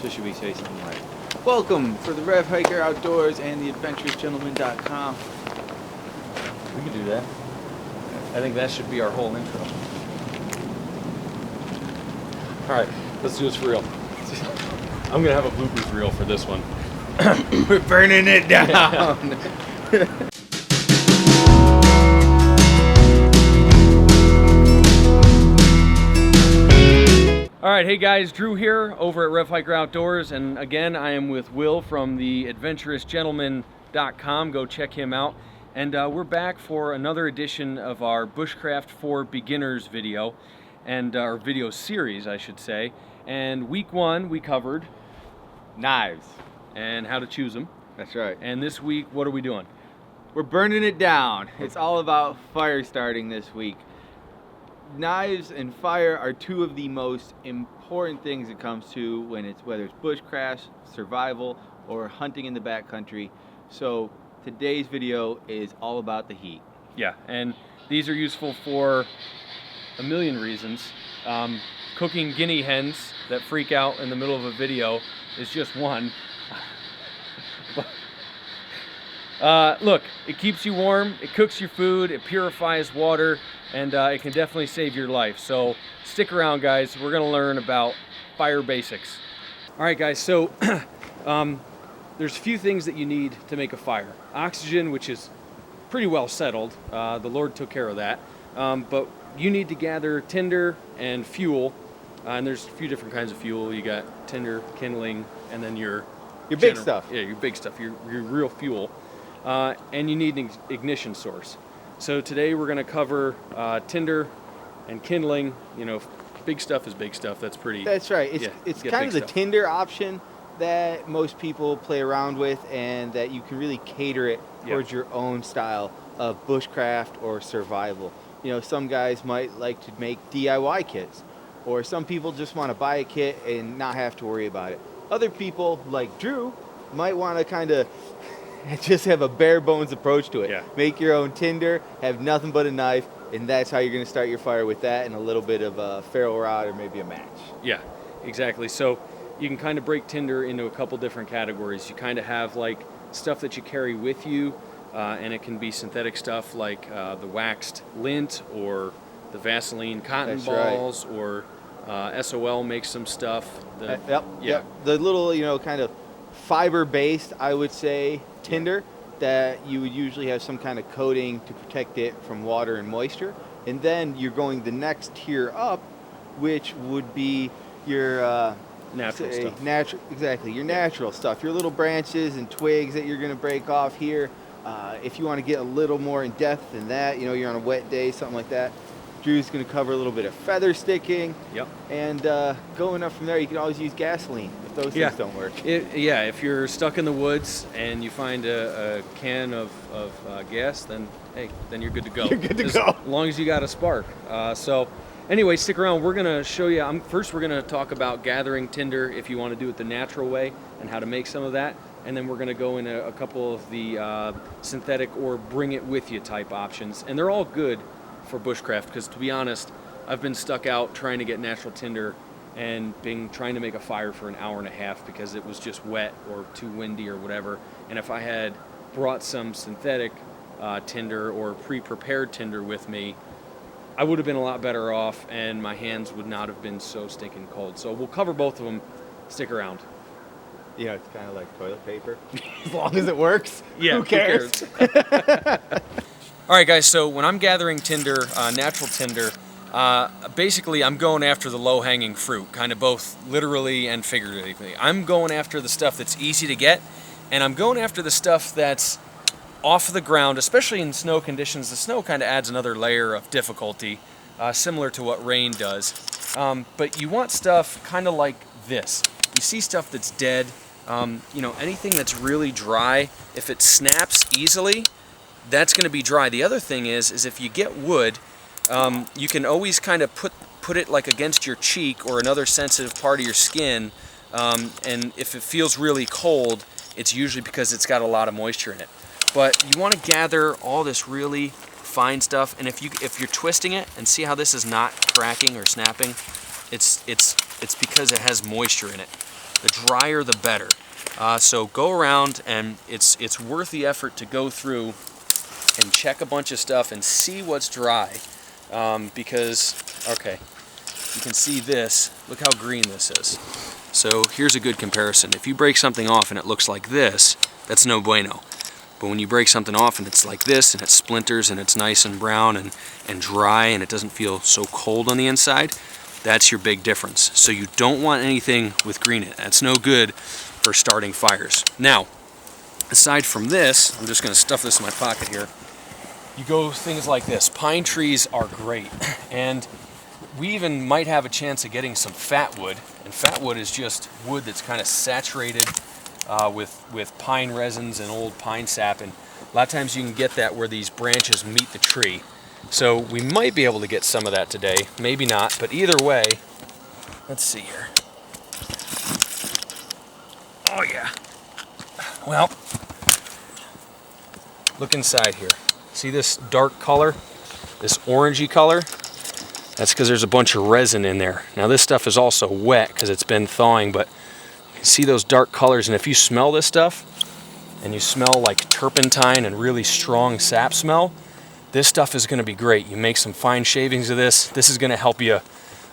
So should we say something like, welcome for the RevHiker Outdoors and the Adventurous Genttlemen.com. We could do that. I think that should be our whole intro. Alright, let's do this for real. I'm gonna have a bloopers reel for this one. We're burning it down. Alright, hey guys, Drew here over at RevHiker Outdoors, and again I am with Will from the AdventurousGentlemen.com. Go check him out. And we're back for another edition of our Bushcraft for Beginners video, and our video series, I should say. And week one we covered Knives. and how to choose them. That's right. And this week, what are we doing? We're burning it down. It's all about fire starting this week. Knives and fire are two of the most important things it comes to whether it's bushcraft, survival, or hunting in the backcountry. So today's video is all about the heat. Yeah, and these are useful for a million reasons. Cooking guinea hens that freak out in the middle of a video is just one. Look, it keeps you warm, it cooks your food, it purifies water, and it can definitely save your life. So stick around, guys. We're going to learn about fire basics. All right, guys, so there's a few things that you need to make a fire. Oxygen, which is pretty well settled. The Lord took care of that. But you need to gather tinder and fuel. And there's a few different kinds of fuel. You got tinder, kindling, and then your big stuff. Yeah, your big stuff, your real fuel. And you need an ignition source. So today we're going to cover tinder and kindling. You know, big stuff is big stuff. That's pretty. That's right. It's kind of the tinder option that most people play around with, and that you can really cater it towards your own style of bushcraft or survival. You know, some guys might like to make DIY kits, or some people just want to buy a kit and not have to worry about it. Other people, like Drew, might want to kind of just have a bare bones approach to it. Yeah. Make your own tinder, have nothing but a knife, and that's how you're going to start your fire, with that and a little bit of a ferro rod or maybe a match. Yeah, exactly. So you can kind of break tinder into a couple different categories. You kind of have like stuff that you carry with you, and it can be synthetic stuff like the waxed lint or the Vaseline cotton balls, or SOL makes some stuff. Yep. The little, kind of fiber-based, I would say, tinder that you would usually have some kind of coating to protect it from water and moisture. And then you're going the next tier up, which would be your natural stuff. Your natural stuff, your little branches and twigs that you're going to break off here. If you want to get a little more in depth than that, you're on a wet day, something like that, Drew's going to cover a little bit of feather sticking. Yep. And going up from there, you can always use gasoline if those things don't work. If you're stuck in the woods and you find a can of gas, then hey, then you're good to go. You're good to go. As long as you got a spark. So anyway, stick around. We're going to show you, first we're going to talk about gathering tinder if you want to do it the natural way and how to make some of that. And then we're going to go into a couple of the synthetic or bring it with you type options. And they're all good for bushcraft, because to be honest, I've been stuck out trying to get natural tinder and trying to make a fire for an hour and a half because it was just wet or too windy or whatever. And if I had brought some synthetic tinder or pre-prepared tinder with me, I would have been a lot better off, and my hands would not have been so stinking cold. So we'll cover both of them. Stick around. Yeah, it's kind of like toilet paper. As long as it works, who cares? All right, guys, so when I'm gathering tinder, natural tinder, basically I'm going after the low-hanging fruit, kind of both literally and figuratively. I'm going after the stuff that's easy to get, and I'm going after the stuff that's off the ground, especially in snow conditions. The snow kind of adds another layer of difficulty, similar to what rain does. But you want stuff kind of like this. You see stuff that's dead, anything that's really dry, if it snaps easily, that's going to be dry. The other thing is if you get wood, you can always kind of put it like against your cheek or another sensitive part of your skin, and if it feels really cold, it's usually because it's got a lot of moisture in it. But you want to gather all this really fine stuff, and if you're twisting it, and see how this is not cracking or snapping, it's because it has moisture in it. The drier, the better. So go around, and it's worth the effort to go through and check a bunch of stuff and see what's dry. Because, okay, you can see this. Look how green this is. So here's a good comparison. If you break something off and it looks like this, that's no bueno. But when you break something off and it's like this, and it splinters, and it's nice and brown and dry, and it doesn't feel so cold on the inside, that's your big difference. So you don't want anything with green in it. That's no good for starting fires. Now, aside from this, I'm just going to stuff this in my pocket here. You go things like this. Pine trees are great, and we even might have a chance of getting some fat wood. And fat wood is just wood that's kind of saturated with pine resins and old pine sap. And a lot of times you can get that where these branches meet the tree. So we might be able to get some of that today, maybe not, but either way, let's see here. Oh yeah. Well, look inside here. See this dark color, this orangey color? That's because there's a bunch of resin in there. Now this stuff is also wet because it's been thawing, but you can see those dark colors, and if you smell this stuff, and you smell like turpentine and really strong sap smell, this stuff is going to be great. You make some fine shavings of this. This is going to help you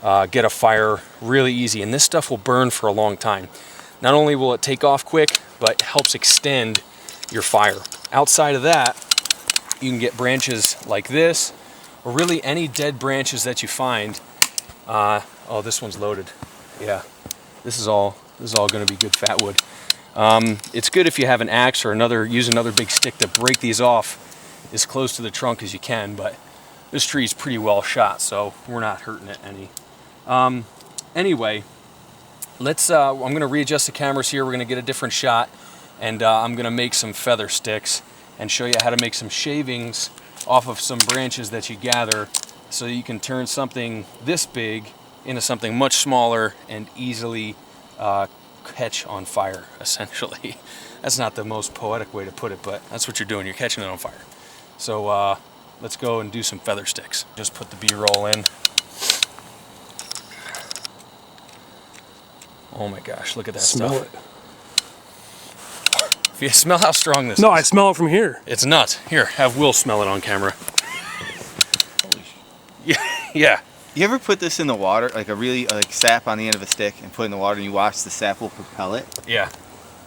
get a fire really easy, and this stuff will burn for a long time. Not only will it take off quick, but it helps extend your fire. Outside of that, you can get branches like this, or really any dead branches that you find. Oh, this one's loaded. Yeah, this is all going to be good fat wood. It's good if you have an axe or use another big stick to break these off as close to the trunk as you can, but this tree is pretty well shot, so we're not hurting it any. Anyway, let's. I'm going to readjust the cameras here. We're going to get a different shot, and I'm going to make some feather sticks and show you how to make some shavings off of some branches that you gather, so you can turn something this big into something much smaller and easily catch on fire, essentially. That's not the most poetic way to put it, but that's what you're doing. You're catching it on fire. So let's go and do some feather sticks. Just put the B-roll in. Oh my gosh, look at that Smell stuff. it. If you smell how strong this is. No, I smell it from here. It's nuts. Here, have Will smell it on camera. Holy Yeah. You ever put this in the water, like sap on the end of a stick, and put it in the water, and you watch the sap will propel it? Yeah.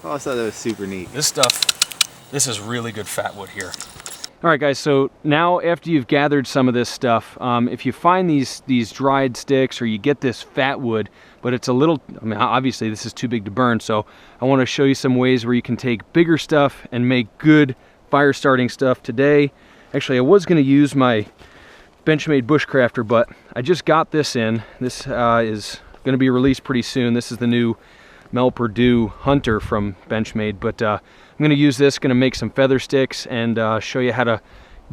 Oh, I thought that was super neat. This is really good fat wood here. All right, guys, so now after you've gathered some of this stuff, if you find these dried sticks, or you get this fat wood, but it's a little, I mean, obviously this is too big to burn, so I want to show you some ways where you can take bigger stuff and make good fire starting stuff today. Actually, I was going to use my Benchmade Bushcrafter, but I just got this in. This is going to be released pretty soon. This is the new Mel Purdue Hunter from Benchmade, but I'm going to use this, going to make some feather sticks, and show you how to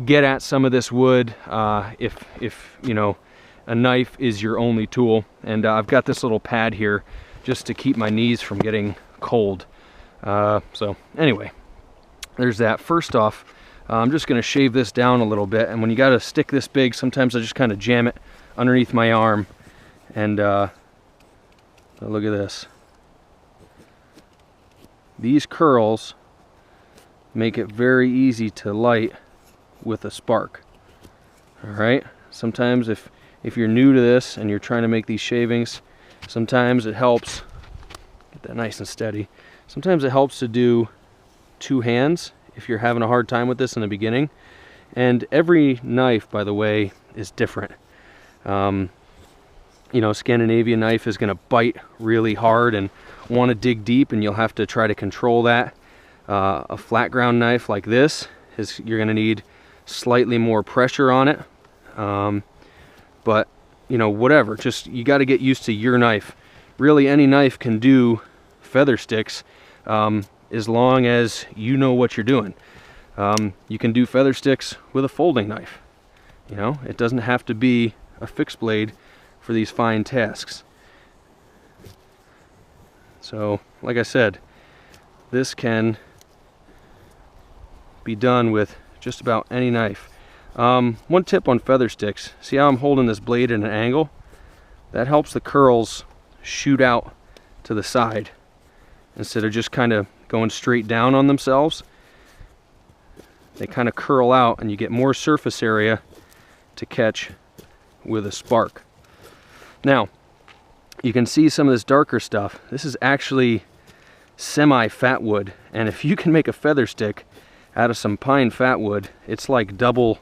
get at some of this wood if you know, a knife is your only tool. And I've got this little pad here just to keep my knees from getting cold. So anyway, there's that. First off, I'm just going to shave this down a little bit, and when you got a stick this big, sometimes I just kind of jam it underneath my arm, and look at this. These curls make it very easy to light with a spark. All right, sometimes if you're new to this and you're trying to make these shavings, sometimes it helps get that nice and steady. Sometimes it helps to do two hands if you're having a hard time with this in the beginning. And every knife, by the way, is different. You know, Scandinavian knife is going to bite really hard and want to dig deep, and you'll have to try to control that. A flat ground knife like this you're going to need slightly more pressure on it. But you know, whatever, just you got to get used to your knife. Really, any knife can do feather sticks as long as you know what you're doing. You can do feather sticks with a folding knife. You know, it doesn't have to be a fixed blade for these fine tasks. So, like I said, this can be done with just about any knife. One tip on feather sticks, see how I'm holding this blade at an angle? That helps the curls shoot out to the side instead of just kind of going straight down on themselves. They kind of curl out and you get more surface area to catch with a spark. Now, you can see some of this darker stuff. This is actually semi-fat wood, and if you can make a feather stick out of some pine fat wood, it's like doubly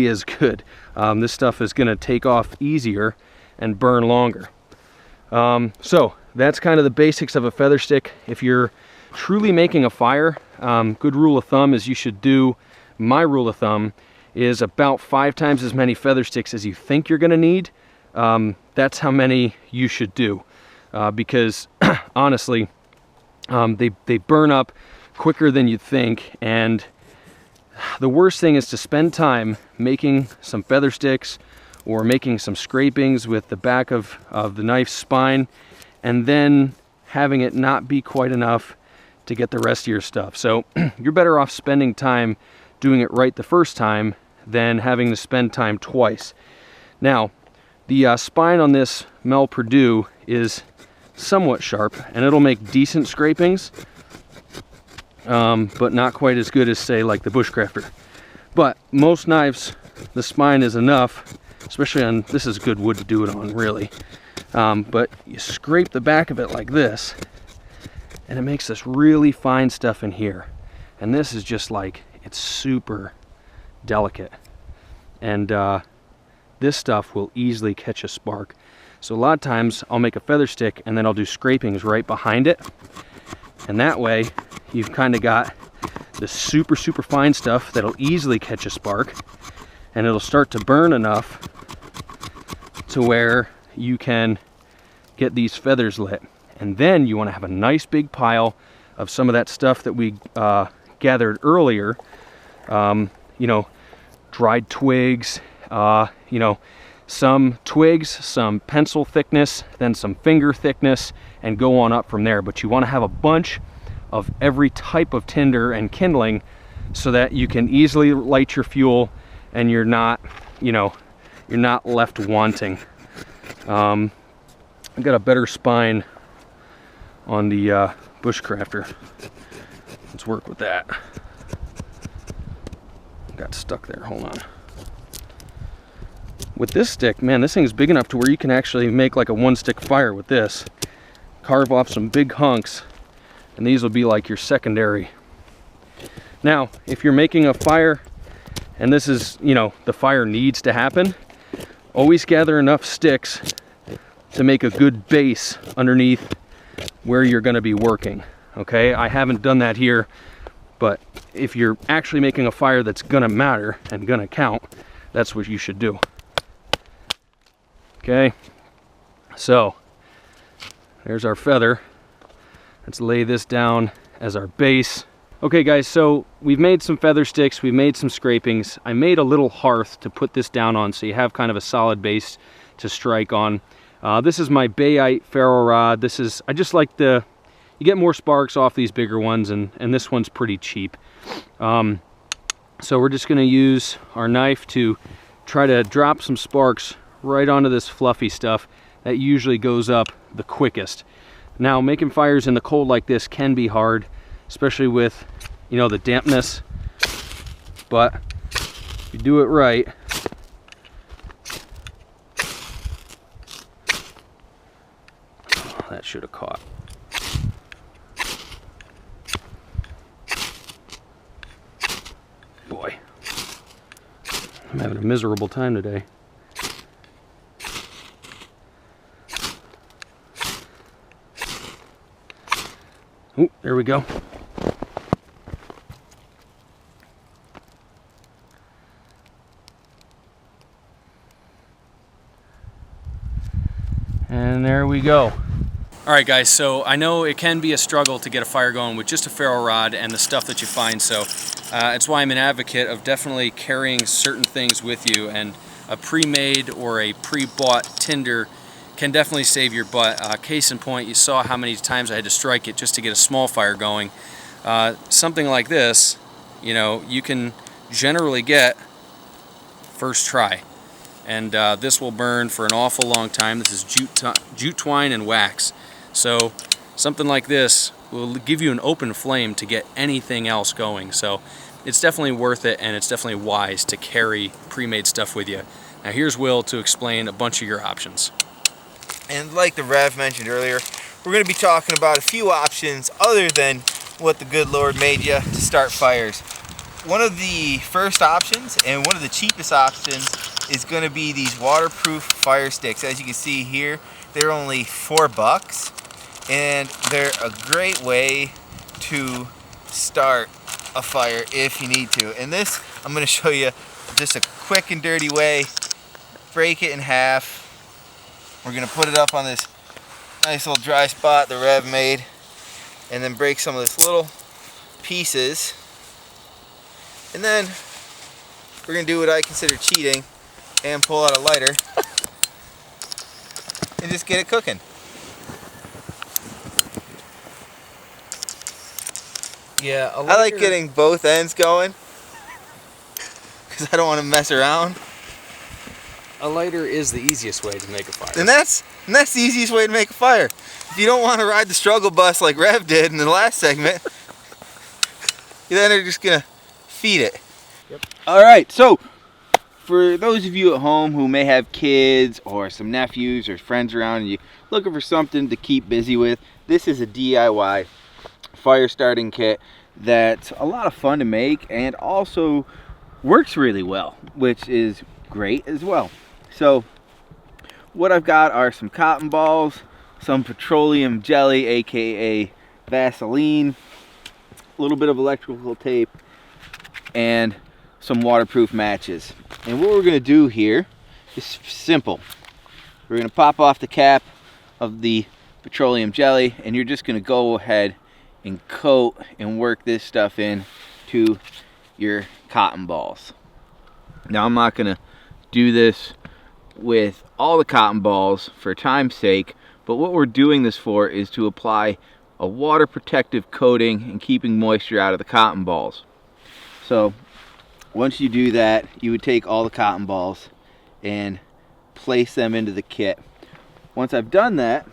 as good. This stuff is going to take off easier and burn longer. So that's kind of the basics of a feather stick. If you're truly making a fire, good rule of thumb is you should do, my rule of thumb is about 5 times as many feather sticks as you think you're going to need. That's how many you should do, because honestly, they burn up quicker than you think, and the worst thing is to spend time making some feather sticks or making some scrapings with the back of the knife's spine, and then having it not be quite enough to get the rest of your stuff. So you're better off spending time doing it right the first time than having to spend time twice. Now, the spine on this Mel Purdue is somewhat sharp, and it'll make decent scrapings, but not quite as good as, say, like the Bushcrafter. But most knives, the spine is enough, especially on, this is good wood to do it on, really. But you scrape the back of it like this, and it makes this really fine stuff in here. And this is just like, it's super delicate. And this stuff will easily catch a spark. So a lot of times I'll make a feather stick and then I'll do scrapings right behind it. And that way you've kind of got the super fine stuff that'll easily catch a spark, and it'll start to burn enough to where you can get these feathers lit. And then you want to have a nice big pile of some of that stuff that we gathered earlier, you know, dried twigs, you know, some twigs, some pencil thickness, then some finger thickness, and go on up from there. But you want to have a bunch of every type of tinder and kindling so that you can easily light your fuel and you're not, you know, you're not left wanting. I've got a better spine on the Bushcrafter. Let's work with that. Got stuck there, hold on. With this stick, man, this thing's big enough to where you can actually make like a 1-stick fire with this. Carve off some big hunks, and these will be like your secondary. Now, if you're making a fire, and this is, you know, the fire needs to happen, always gather enough sticks to make a good base underneath where you're going to be working. Okay, I haven't done that here, but if you're actually making a fire that's gonna matter and gonna count, that's what you should do. Okay, so there's our feather. Let's lay this down as our base. Okay guys, so we've made some feather sticks, we've made some scrapings. I made a little hearth to put this down on so you have kind of a solid base to strike on. This is my bayite ferro rod. This is, I just like the, you get more sparks off these bigger ones, and this one's pretty cheap. So we're just gonna use our knife to try to drop some sparks right onto this fluffy stuff that usually goes up the quickest. Now, making fires in the cold like this can be hard, especially with, you know, the dampness, but if you do it right, oh, that should have caught. Boy, I'm having a miserable time today. Oh, there we go. And there we go. All right guys, so I know it can be a struggle to get a fire going with just a ferro rod and the stuff that you find, so it's why I'm an advocate of definitely carrying certain things with you, and a pre-made or a pre-bought tinder can definitely save your butt. Case in point, you saw how many times I had to strike it just to get a small fire going. Something like this, you know, you can generally get first try, and this will burn for an awful long time. This is jute twine and wax. So something like this will give you an open flame to get anything else going. So it's definitely worth it, and it's definitely wise to carry pre-made stuff with you. Now here's Will to explain a bunch of your options. And like the Rev mentioned earlier, we're going to be talking about a few options other than what the good Lord made you to start fires. One of the first options and one of the cheapest options is going to be these waterproof fire sticks. As you can see here, they're only $4, and they're a great way to start a fire if you need to. And this, I'm going to show you just a quick and dirty way. Break it in half. We're going to put it up on this nice little dry spot the Rev made, and then break some of this little pieces. And then we're going to do what I consider cheating and pull out a lighter and just get it cooking. Yeah, I like getting both ends going because I don't want to mess around. A lighter is the easiest way to make a fire. And that's the easiest way to make a fire. If you don't want to ride the struggle bus like Rev did in the last segment, you then are just going to feed it. Yep. All right, so for those of you at home who may have kids or some nephews or friends around and you're looking for something to keep busy with, this is a DIY fire starting kit that's a lot of fun to make and also works really well, which is great as well. So what I've got are some cotton balls, some petroleum jelly, aka Vaseline, a little bit of electrical tape, and some waterproof matches. And what we're going to do here is simple. We're going to pop off the cap of the petroleum jelly, and you're just going to go ahead and coat and work this stuff in to your cotton balls. Now I'm not going to do this with all the cotton balls for time's sake, but what we're doing this for is to apply a water protective coating and keeping moisture out of the cotton balls. So once you do that, you would take all the cotton balls and place them into the kit. Once I've done that,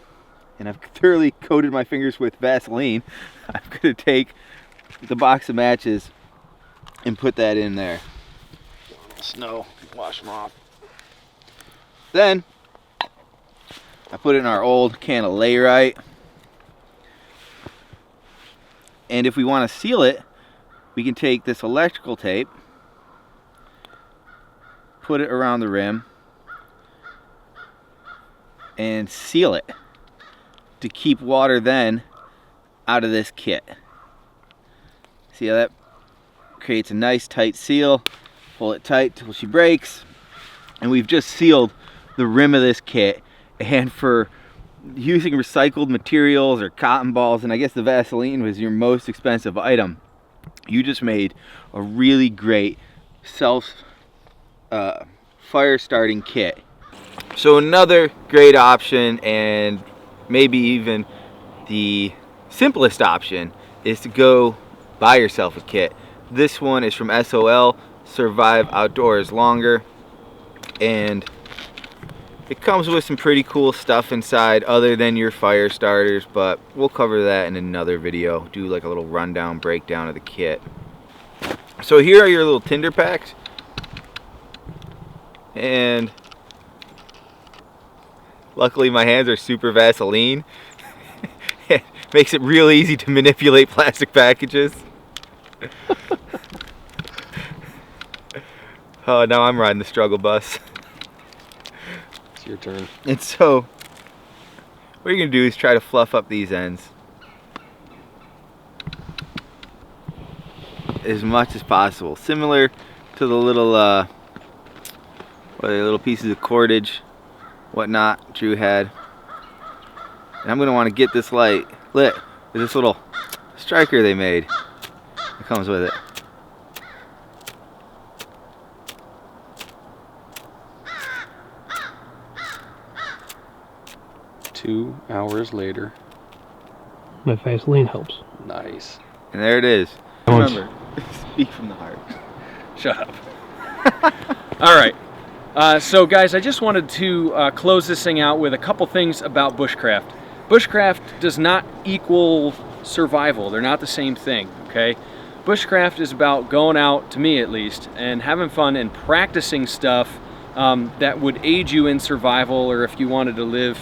and I've thoroughly coated my fingers with Vaseline, I'm going to take the box of matches and put that in there. Snow, wash them off. Then I put it in our old can of Layrite, and if we want to seal it, we can take this electrical tape, put it around the rim, and seal it to keep water then out of this kit. See how that creates a nice tight seal? Pull it tight till she breaks, and we've just sealed the rim of this kit. And for using recycled materials or cotton balls, and I guess the Vaseline was your most expensive item, you just made a really great fire starting kit. So another great option, and maybe even the simplest option, is to go buy yourself a kit. This one is from SOL, Survive Outdoors Longer, and it comes with some pretty cool stuff inside other than your fire starters, but we'll cover that in another video, do like a little rundown breakdown of the kit. So here are your little tinder packs, and luckily my hands are super Vaseline. It makes it real easy to manipulate plastic packages. Oh, now I'm riding the struggle bus. It's your turn. And so what you're going to do is try to fluff up these ends as much as possible. Similar to the little little pieces of cordage, whatnot Drew had. And I'm going to want to get this light lit with this little striker they made that comes with it. Two hours later. My Vaseline helps. Nice. And there it is. Remember, speak from the heart. Shut up. All right. So guys, I just wanted to close this thing out with a couple things about Bushcraft. Bushcraft does not equal survival. They're not the same thing, okay? Bushcraft is about going out, to me at least, and having fun and practicing stuff that would aid you in survival, or if you wanted to live,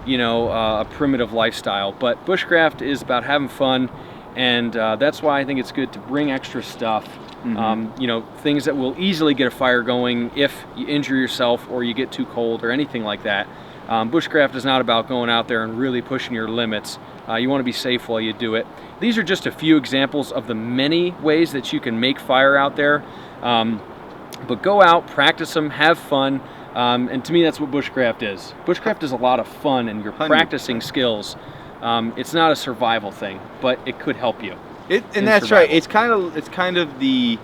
you know, a primitive lifestyle. But Bushcraft is about having fun, and that's why I think it's good to bring extra stuff. You know, things that will easily get a fire going if you injure yourself or you get too cold or anything like that. Bushcraft is not about going out there and really pushing your limits. You want to be safe while you do it. These are just a few examples of the many ways that you can make fire out there. But go out, practice them, have fun. And to me, that's what Bushcraft is. Bushcraft is a lot of fun, and you're practicing skills. It's not a survival thing, but it could help you. And that's survival. Right. It's kind of the,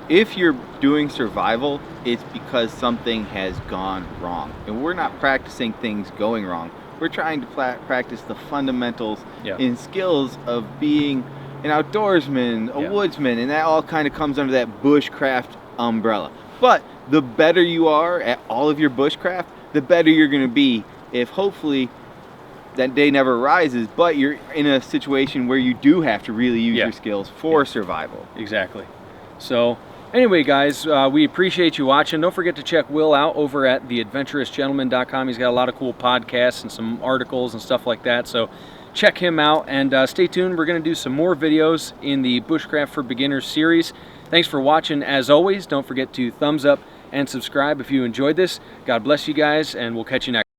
if you're doing survival, it's because something has gone wrong, and we're not practicing things going wrong. We're trying to practice the fundamentals and skills of being an outdoorsman, a woodsman, and that all kind of comes under that Bushcraft umbrella. But the better you are at all of your Bushcraft, the better you're going to be if hopefully that day never rises, but you're in a situation where you do have to really use your skills for survival. Exactly. So anyway, guys, we appreciate you watching. Don't forget to check Will out over at theadventurousgentleman.com. He's got a lot of cool podcasts and some articles and stuff like that. So check him out, and stay tuned. We're going to do some more videos in the Bushcraft for Beginners series. Thanks for watching. As always, don't forget to thumbs up and subscribe if you enjoyed this. God bless you guys, and we'll catch you next time.